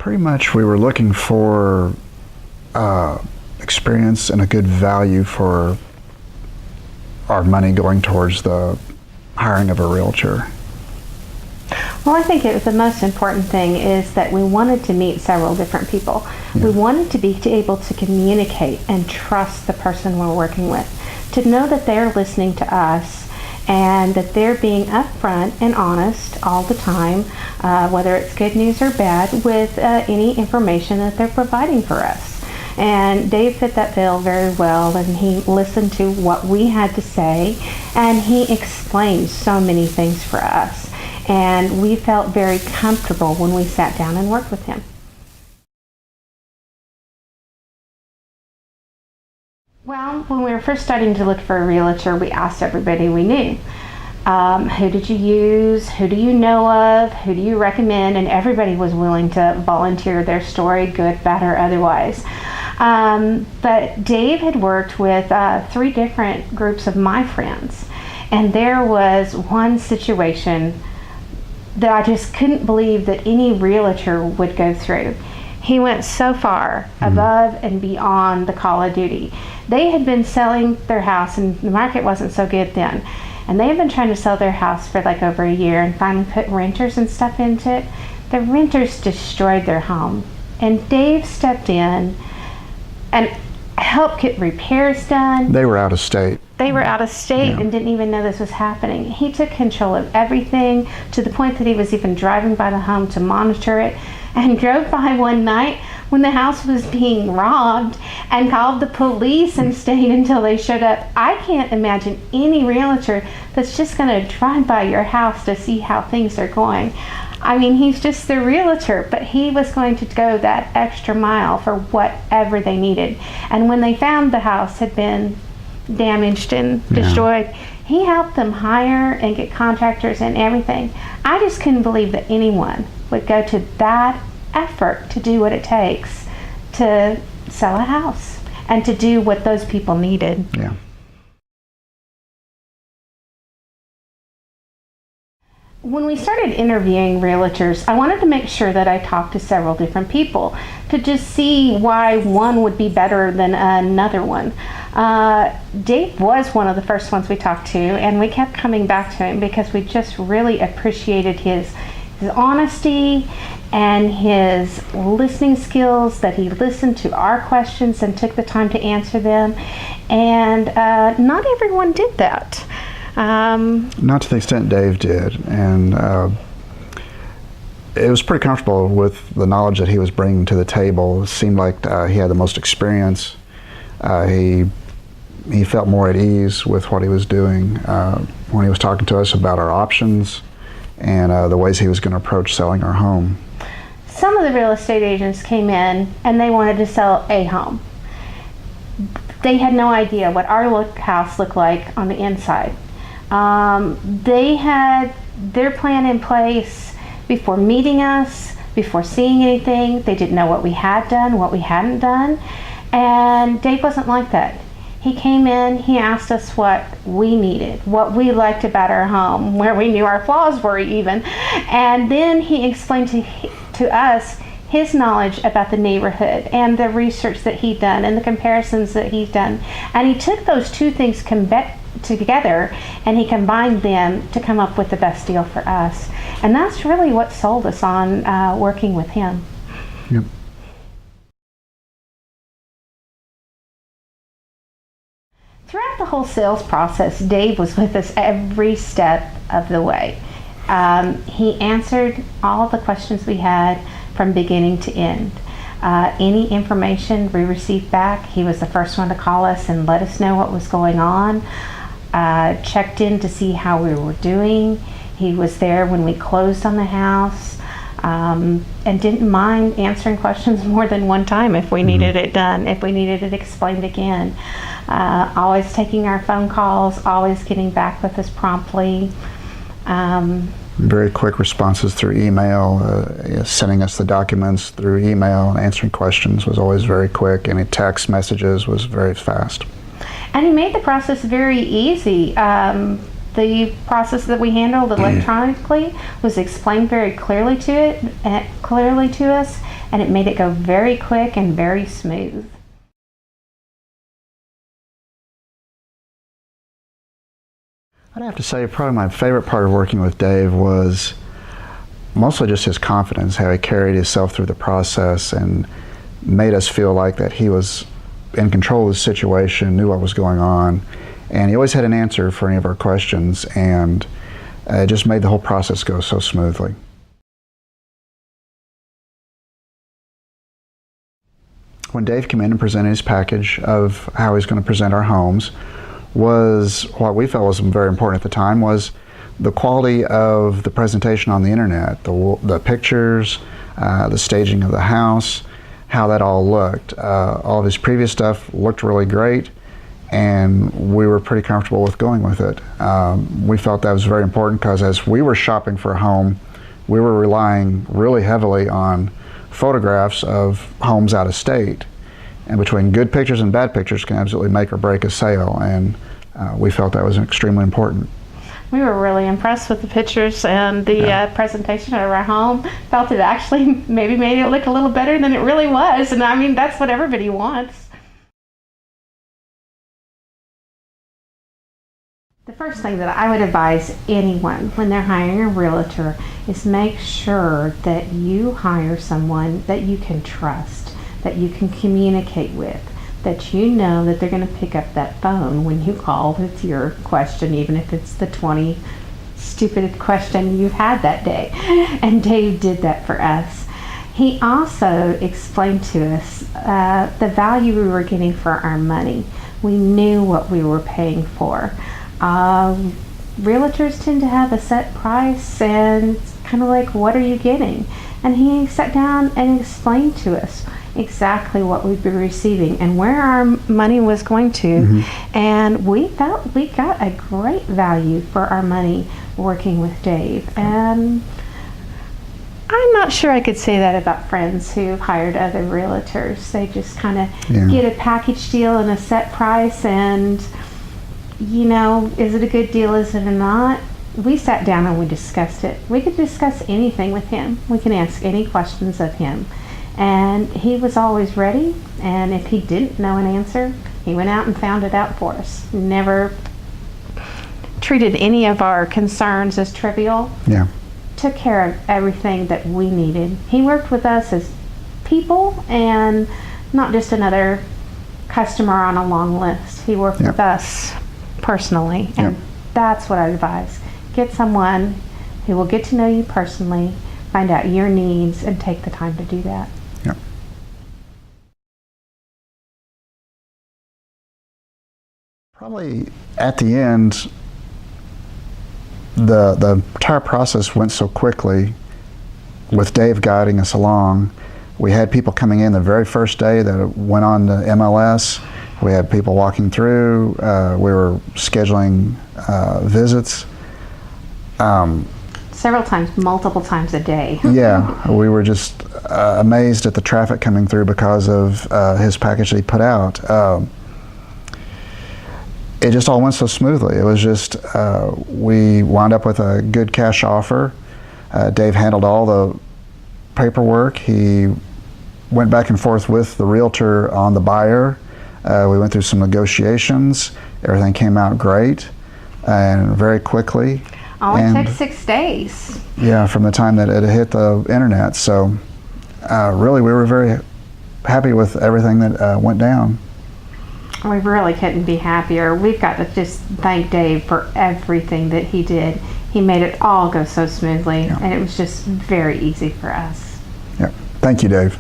Pretty much we were looking for experience and a good value for our money going towards the hiring of a realtor. Well, I think the most important thing is that we wanted to meet several different people. Yeah. We wanted to be able to communicate and trust the person we're working with, to know that they're listening to us and that they're being upfront and honest all the time, whether it's good news or bad, with any information that they're providing for us. And Dave fit that bill very well, and he listened to what we had to say, and he explained so many things for us. And we felt very comfortable when we sat down and worked with him. Well, when we were first starting to look for a realtor, we asked everybody we knew. Who did you use? Who do you know of? Who do you recommend? And everybody was willing to volunteer their story, good, bad, or otherwise. But Dave had worked with 3 different groups of my friends. And there was one situation that I just couldn't believe that any realtor would go through. He went so far above and beyond the call of duty. They had been selling their house, and the market wasn't so good then. And they had been trying to sell their house for like over a year and finally put renters and stuff into it. The renters destroyed their home. And Dave stepped in and helped get repairs done. They were out of state. They were out of state and didn't even know this was happening. He took control of everything to the point that he was even driving by the home to monitor it, and drove by one night when the house was being robbed and called the police and stayed until they showed up. I can't imagine any realtor that's just going to drive by your house to see how things are going. I mean, he's just the realtor, but he was going to go that extra mile for whatever they needed. And when they found the house had been damaged and destroyed, he helped them hire and get contractors and everything. I just couldn't believe that anyone would go to that effort to do what it takes to sell a house and to do what those people needed. Yeah. When we started interviewing realtors, I wanted to make sure that I talked to several different people to just see why one would be better than another one. Dave was one of the first ones we talked to, and we kept coming back to him because we just really appreciated his honesty and his listening skills, that he listened to our questions and took the time to answer them. And not everyone did that. Not to the extent Dave did, and it was pretty comfortable with the knowledge that he was bringing to the table. It seemed like he had the most experience. He felt more at ease with what he was doing when he was talking to us about our options and the ways he was going to approach selling our home. Some of the real estate agents came in and they wanted to sell a home. They had no idea what our house looked like on the inside. They had their plan in place before meeting us, before seeing anything. They didn't know what we had done, what we hadn't done. And Dave wasn't like that. He came in, he asked us what we needed, what we liked about our home, where we knew our flaws were even. And then he explained to us his knowledge about the neighborhood and the research that he'd done and the comparisons that he'd done. And he took those two things together and he combined them to come up with the best deal for us. And that's really what sold us on working with him. Yep. Throughout the whole sales process, Dave was with us every step of the way. He answered all the questions we had from beginning to end. Any information we received back, he was the first one to call us and let us know what was going on. Checked in to see how we were doing. He was there when we closed on the house, and didn't mind answering questions more than one time if we needed it done, if we needed it explained again. Always taking our phone calls, always getting back with us promptly. Very quick responses through email, sending us the documents through email, and answering questions was always very quick. Any text messages was very fast. And he made the process very easy. the process that we handled electronically was explained very clearly to us, and it made it go very quick and very smooth. I'd have to say probably my favorite part of working with Dave was mostly just his confidence, how he carried himself through the process and made us feel like that he was in control of the situation, knew what was going on, and he always had an answer for any of our questions, and it just made the whole process go so smoothly. When Dave came in and presented his package of how he's going to present our homes, was what we felt was very important at the time was the quality of the presentation on the internet, the pictures, the staging of the house, how that all looked. All of his previous stuff looked really great, and we were pretty comfortable with going with it. We felt that was very important because as we were shopping for a home, we were relying really heavily on photographs of homes out of state. And between good pictures and bad pictures can absolutely make or break a sale, and we felt that was extremely important. We were really impressed with the pictures and the presentation of our home. Felt it actually maybe made it look a little better than it really was, and I mean, that's what everybody wants. The first thing that I would advise anyone when they're hiring a realtor is make sure that you hire someone that you can trust, that you can communicate with, that you know that they're going to pick up that phone when you call with your question, even if it's the 20 stupid question you've had that day. And Dave did that for us. He also explained to us the value we were getting for our money. We knew what we were paying for. Realtors tend to have a set price, and it's kind of like, what are you getting? And he sat down and explained to us exactly what we'd be receiving and where our money was going to. And we felt we got a great value for our money working with Dave. And I'm not sure I could say that about friends who've hired other realtors. They just kind of get a package deal and a set price, and you know, is it a good deal, is it not? We sat down and we discussed it. We could discuss anything with him. We can ask any questions of him. And he was always ready, and if he didn't know an answer, he went out and found it out for us. Never treated any of our concerns as trivial. Took care of everything that we needed. He worked with us as people and not just another customer on a long list. He worked with us personally, and that's what I advise. Get someone who will get to know you personally, find out your needs, and take the time to do that. Probably at the end, the entire process went so quickly with Dave guiding us along. We had people coming in the very first day that went on to MLS. We had people walking through. We were scheduling visits. Several times, multiple times a day. We were just amazed at the traffic coming through because of his package that he put out. It just all went so smoothly. It was just, we wound up with a good cash offer. Dave handled all the paperwork. He went back and forth with the realtor on the buyer. We went through some negotiations. Everything came out great and very quickly. Only took 6 days. From the time that it hit the internet. So really we were very happy with everything that went down. We really couldn't be happier. We've got to just thank Dave for everything that he did. He made it all go so smoothly, and it was just very easy for us. Thank you, Dave.